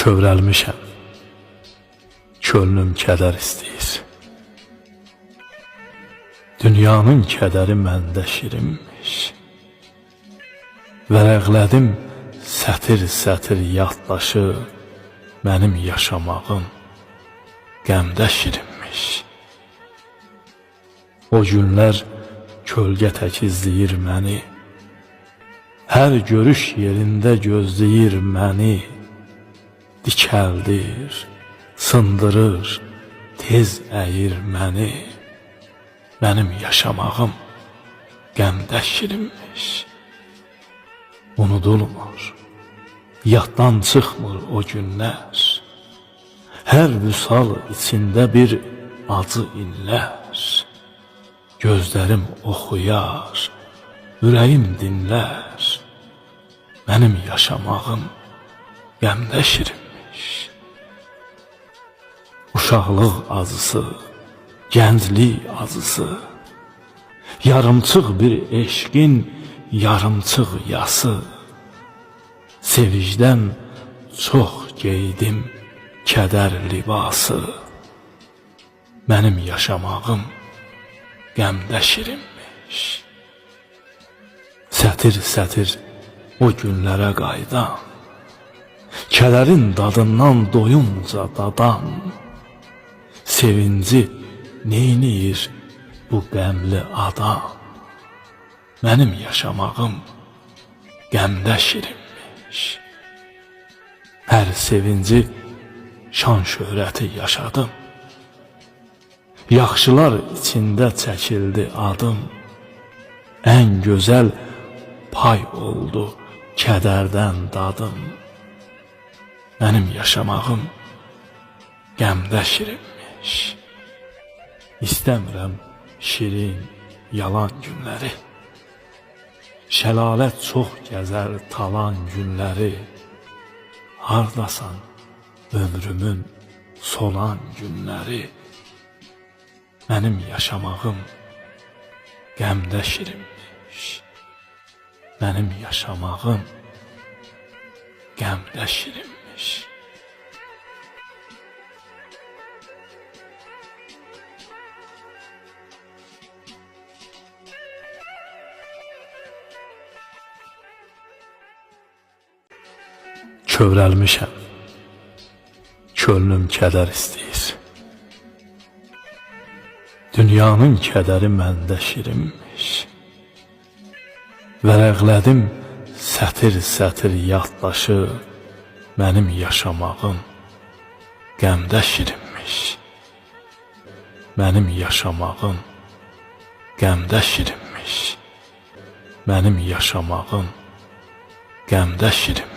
Kövrəlmişəm, könlüm kədər istəyir. Dünyanın kədəri məndə şirinmiş. Vərəqlədim sətir-sətir yaddaşı, mənim yaşamağım qəmdə şirinmiş. O günlər kölgə tək izləyir məni, hər görüş yerində gözləyir məni. Dikəldir, sındırır, tez əyir məni. Mənim yaşamağım qəmdə şirinmiş. Unudulmur, yaddan çıxmır o günlər. Hər vüsal içində bir acı inlər. Gözlərim oxuyar, ürəyim dinlər. Mənim yaşamağım qəmdə şirinmiş. Uşaqlıq acısı, gənclik acısı, yarımçıq bir eşqin yarımçıq yası. Sevincdən çox geydim kədər libası. Mənim yaşamağım qəmdə şirinmiş. Sətir-sətir o günlərə qayıdan, kədərin dadından doyunca dadan. Sevinci neyniyir bu qəmli adam? Mənim yaşamağım qəmdə şirinmiş. Hər sevinci şan şöhrəti yaşadım. Yaxşılar içində çəkildi adım. Ən gözəl pay oldu kədərdən dadım. Mənim yaşamağım qəmdə şirinmiş. İstəmirəm şirin, yalan günləri. Şəlalət çox gəzər talan günləri. Hardasan ömrümün solan günləri. Mənim yaşamağım qəmdə şirinmiş. Mənim yaşamağım qəmdə şirinmiş. Kövrəlmişəm, könlüm kədər istəyir. Dünyanın kədəri məndə şirinmiş. Vərəqlədim sətir-sətir yaddaşı, mənim yaşamağım qəmdə şirinmiş. Mənim yaşamağım qəmdə şirinmiş. Mənim yaşamağım qəmdə şirinmiş.